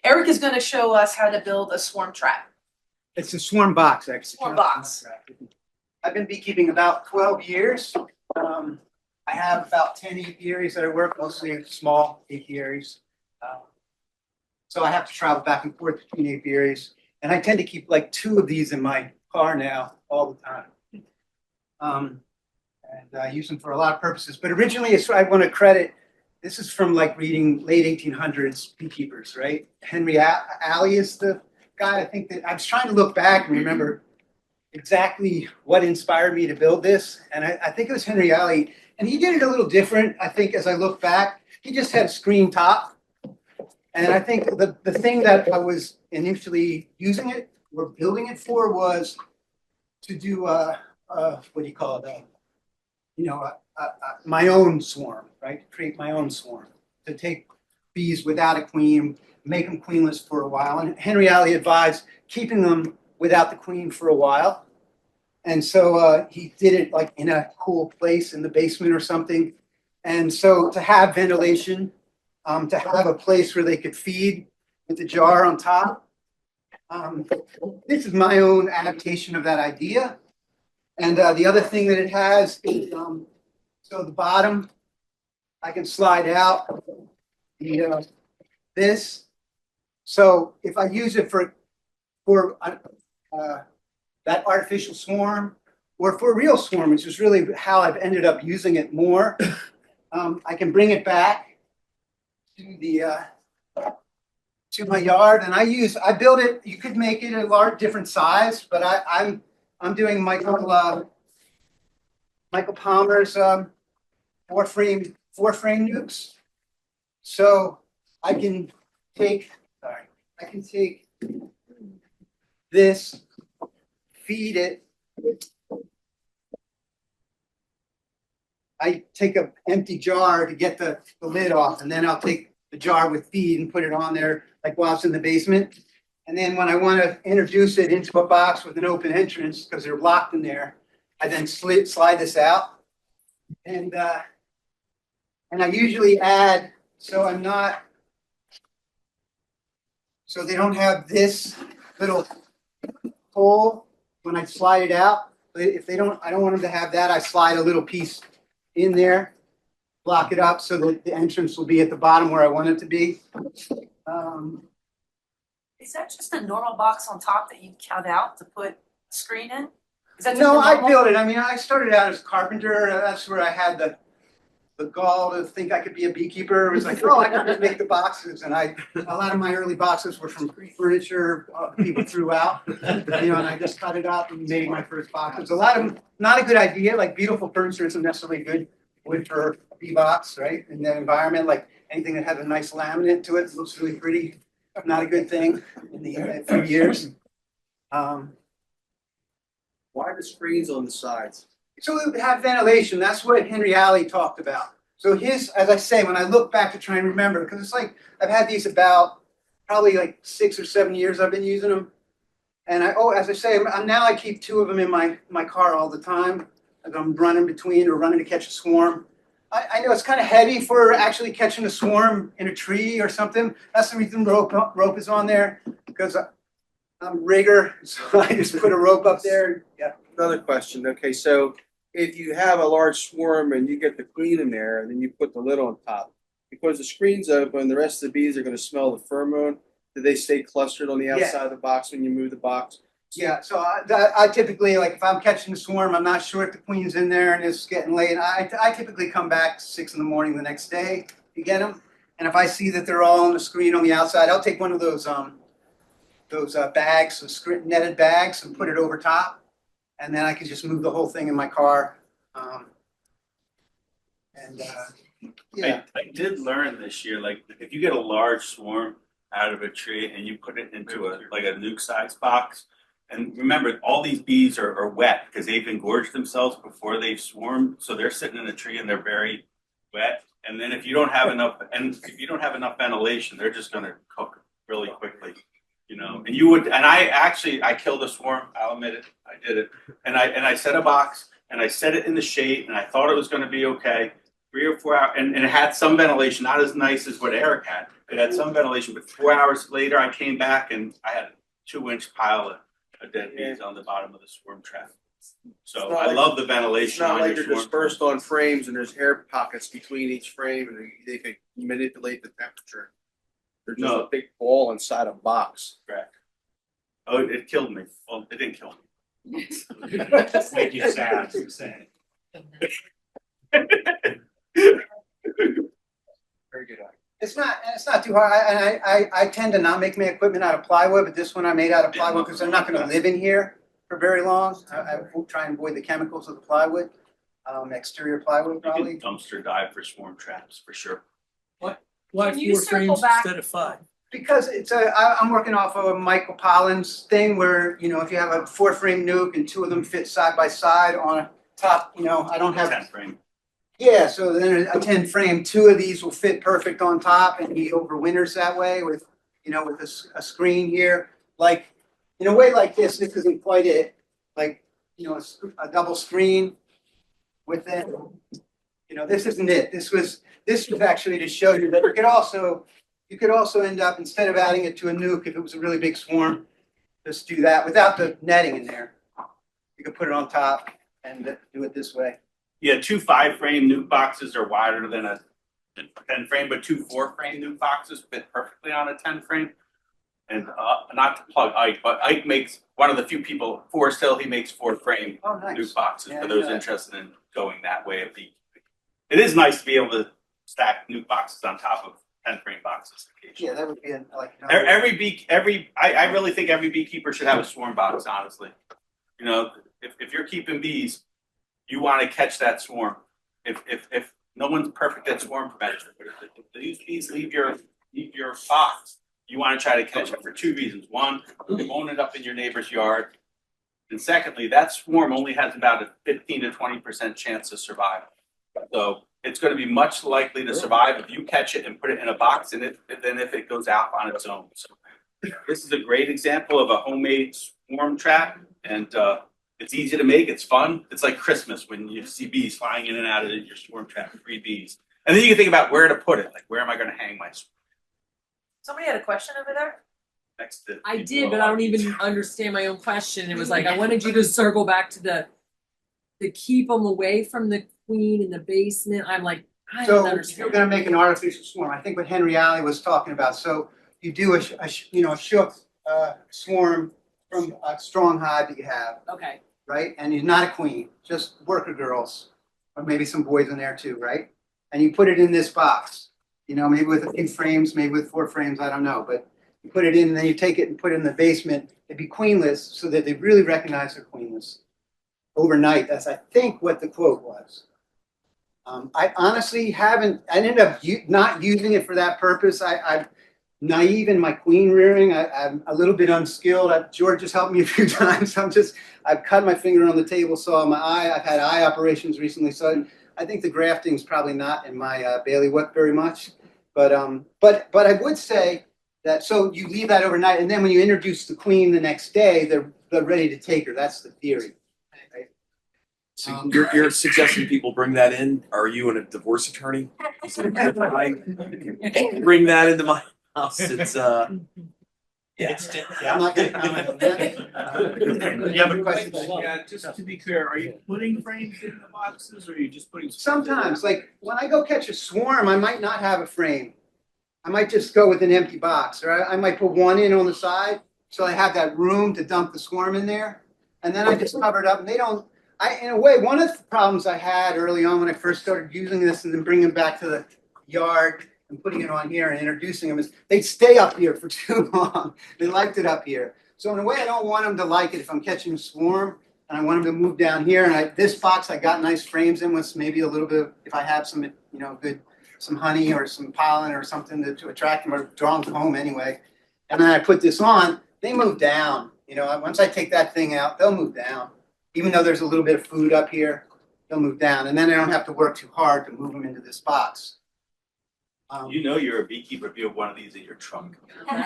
Eric is going to show us how to build a swarm trap. It's a swarm box, actually. Swarm box. I've been beekeeping about 12 years. I have about 10 apiaries that I work, mostly small apiaries. So I have to travel back and forth between apiaries. And I tend to keep like 2 of these in my car now all the time. And I use them for a lot of purposes. But originally, I want to credit, this is from like reading late 1800s Beekeepers, right? Henry Alley is the guy. I think that I was trying to look back and remember exactly what inspired me to build this. And I think it was Henry Alley. And he did it a little different, I think, as I look back. He just had a screen top. And I think the thing that I was initially using it or building it for was to do what do you call it? My own swarm, right? Create my own swarm, to take bees without a queen, make them queenless for a while. And Henry Alley advised keeping them without the queen for a while. And so he did it like in a cool place in the basement or something. And so to have ventilation, to have a place where they could feed with the jar on top. This is my own adaptation of that idea. And the other thing that it has is, so the bottom, I can slide out this. So if I use it for that artificial swarm or for a real swarm, which is really how I've ended up using it more, I can bring it back to my yard, and I build it. You could make it a large different size, but I'm doing Michael Palmer's four frame nukes. So I can take this, feed it. I take an empty jar to get the lid off, and then I'll take the jar with feed and put it on there like while it's in the basement. And then when I want to introduce it into a box with an open entrance, because they're locked in there, I then slide this out. And I usually add, so they don't have this little hole when I slide it out. But if I don't want them to have that, I slide a little piece in there, block it up so that the entrance will be at the bottom where I want it to be. Is that just a normal box on top that you cut out to put a screen in? Is that just No, I built it. I mean, I started out as a carpenter. That's where I had the gall to think I could be a beekeeper. It was like, oh, I can just make the boxes. And a lot of my early boxes were from furniture people threw out, and I just cut it up and made my first boxes. A lot of them, not a good idea. Like beautiful furniture isn't necessarily good wood for a bee box, right? In that environment, like anything that has a nice laminate to it looks really pretty. Not a good thing in the few years. Why are the screens on the sides? So it would have ventilation. That's what Henry Alley talked about. So as I say, when I look back to try and remember, because it's like I've had these about probably like 6 or 7 years I've been using them. And as I say, now I keep 2 of them in my car all the time as I'm running between or running to catch a swarm. I know it's kind of heavy for actually catching a swarm in a tree or something. That's the reason rope is on there, because I'm a rigger, so I just put a rope up there. Yeah. Another question. Okay, so if you have a large swarm and you get the queen in there and then you put the lid on top, because the screen's open, the rest of the bees are going to smell the pheromone. Do they stay clustered on the outside of the box when you move the box? Yeah, so I typically, like if I'm catching a swarm, I'm not sure if the queen's in there and it's getting late. I typically come back 6 in the morning the next day to get them. And if I see that they're all on the screen on the outside, I'll take one of those bags, those netted bags, and put it over top. And then I can just move the whole thing in my car. Yeah. I did learn this year, like if you get a large swarm out of a tree and you put it into a nuke size box, and remember all these bees are wet because they've engorged themselves before they've swarmed, so they're sitting in a tree and they're very wet. And then if you don't have enough ventilation, they're just going to cook really quickly, And I killed a swarm. I'll admit it, I did it. And I set a box and I set it in the shade and I thought it was going to be okay. 3 or 4 hours, and it had some ventilation, not as nice as what Eric had. It had some ventilation, but 4 hours later, I came back and I had a 2-inch pile of dead bees on the bottom of the swarm trap. So It's not I like- love the It's ventilation not on like your they're swarm. dispersed on frames and there's air pockets between each frame and they can manipulate the temperature. They're just No. a big ball inside a box. Correct. Oh, it killed me. Well, it didn't kill me. Make you sad, I'm saying. Very good. It's not too hard, I tend to not make my equipment out of plywood, but this one I made out of plywood because I'm not gonna live in here for very long. I will try and avoid the chemicals of the plywood, exterior plywood You probably. can dumpster dive for swarm traps for sure. Why Can you 4 circle frames back? instead of 5? Because I'm working off of a Michael Pollan's thing where, you know, if you have a 4-frame nuke and 2 of them fit side by side on a top, you know, I don't have. 10 frame. Yeah, so then a 10-frame, 2 of these will fit perfect on top and he overwinters that way with, you know, with a screen here. Like, in a way like this isn't quite it. Like, you know, a double screen with it. You know, this isn't it. This was actually to show you that you could also end up, instead of adding it to a nuke, if it was a really big swarm, just do that without the netting in there. You could put it on top and do it this way. Yeah, 2 5-frame nuke boxes are wider than a 10-frame, but 2 4-frame nuke boxes fit perfectly on a 10-frame. And not to plug Ike, but Ike makes one of the few people, Forest Hill, he makes 4-frame Oh, nice. nuke boxes Yeah, for those yeah. interested in going that way of beekeeping. It is nice to be able to stack nuke boxes on top of 10-frame boxes Yeah, occasionally. that would be like. I really think every beekeeper should have a swarm box, honestly. You know, if you're keeping bees, you want to catch that swarm. If no one's perfect at swarm prevention, but if these bees leave your box, you want to try to catch it for 2 reasons. One, it won't end up in your neighbor's yard. And secondly, that swarm only has about a 15 to 20% chance of survival. So it's going to be much likely to survive if you catch it and put it in a box than if it goes out on its own. So this is a great example of a homemade swarm trap, and it's easy to make. It's fun. It's like Christmas when you see bees flying in and out of your swarm trap, free bees. And then you can think about where to put it. Like, where am I going to hang my swarm? Somebody had a question over there? Next to I people did, with but a I lot of don't bees. even understand my own question. It was like, I wanted you to circle back to the keep them away from the queen in the basement. I'm like, I don't So if understand. you're gonna make an artificial swarm, I think what Henry Alley was talking about, so you do a shook swarm from a strong hive that you have, Okay, right? And you're not a queen, just worker girls, or maybe some boys in there too, right? And you put it in this box, you know, maybe with a few frames, maybe with 4 frames, I don't know, but you put it in, and then you take it and put it in the basement, it'd be queenless, so that they really recognize they're queenless. Overnight, that's I think what the quote was. I honestly haven't, I ended up not using it for that purpose. I'm naive in my queen rearing. I'm a little bit unskilled. George has helped me a few times. I've cut my finger on the table, saw my eye. I've had eye operations recently, so I think the grafting is probably not in my bailiwick very much. But I would say that, so you leave that overnight, and then when you introduce the queen the next day, they're ready to take her. That's the theory. So you're suggesting people bring that in? Are you a divorce attorney? Bring that into my house. It's yeah. I'm not going to comment on that. You have a question? Yeah, just to be clear, are you putting frames in the boxes or are you just putting? Sometimes, like when I go catch a swarm, I might not have a frame. I might just go with an empty box, or I might put one in on the side, so I have that room to dump the swarm in there. And then I just cover it up, and they don't. In a way, one of the problems I had early on when I first started using this and then bringing them back to the yard and putting it on here and introducing them is they'd stay up here for too long. They liked it up here. So in a way, I don't want them to like it if I'm catching a swarm, and I want them to move down here. And this box I got nice frames in with maybe a little bit of, if I have some, some honey or some pollen or something to attract them or draw them home anyway. And then I put this on, they move down. Once I take that thing out, they'll move down. Even though there's a little bit of food up here, they'll move down. And then I don't have to work too hard to move them into this box. You know you're a beekeeper if you have one of these in your trunk.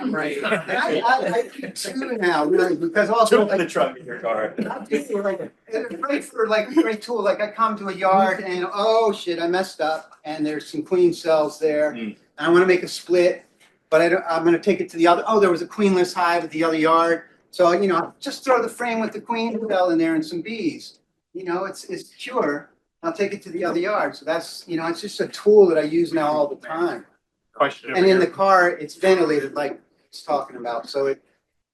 right. I do too now, really, because also Put the trunk in your car. it's great for like a great tool. Like I come to a yard and oh shit, I messed up, and there's some queen cells there, and I want to make a split. but I'm gonna take it to the other, oh, there was a queenless hive at the other yard. So, just throw the frame with the queen cell in there and some bees. It's secure. I'll take it to the other yard. So that's, it's just a tool that I use now all the time. Question over And in here. the car, it's ventilated like it's talking about. So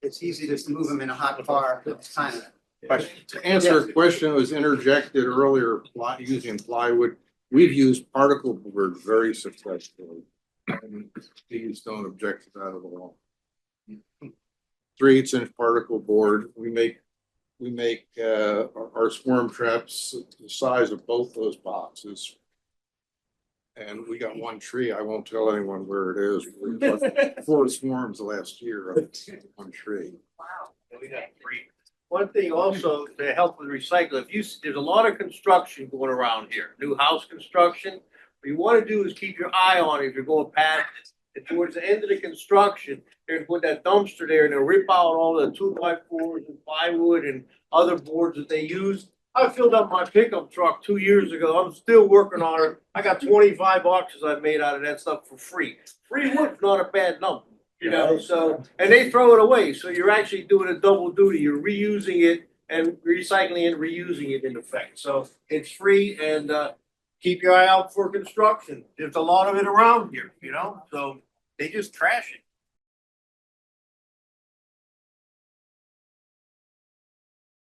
it's easy to move them in a hot car. It's kind of. To answer a question that was interjected earlier, using plywood, we've used particle board very successfully. And bees don't object to that at all. 3/8" particle board, we make our swarm traps the size of both those boxes. And we got one tree, I won't tell anyone where it is, we got 4 swarms last year on one tree. Wow. We got 3. One thing also to help with recycling, there's a lot of construction going around here, new house construction. What you want to do is keep your eye on it if you're going past it. And towards the end of the construction, they're gonna put that dumpster there and they'll rip out all the 2x4s and plywood and other boards that they use. I filled up my pickup truck 2 years ago. I'm still working on it. I got 25 boxes I made out of that stuff for free. Free wood's not a bad number. So, and they throw it away, so you're actually doing a double duty, you're reusing it and recycling and reusing it in effect, so it's free and, keep your eye out for construction, there's a lot of it around here, so they just trash it.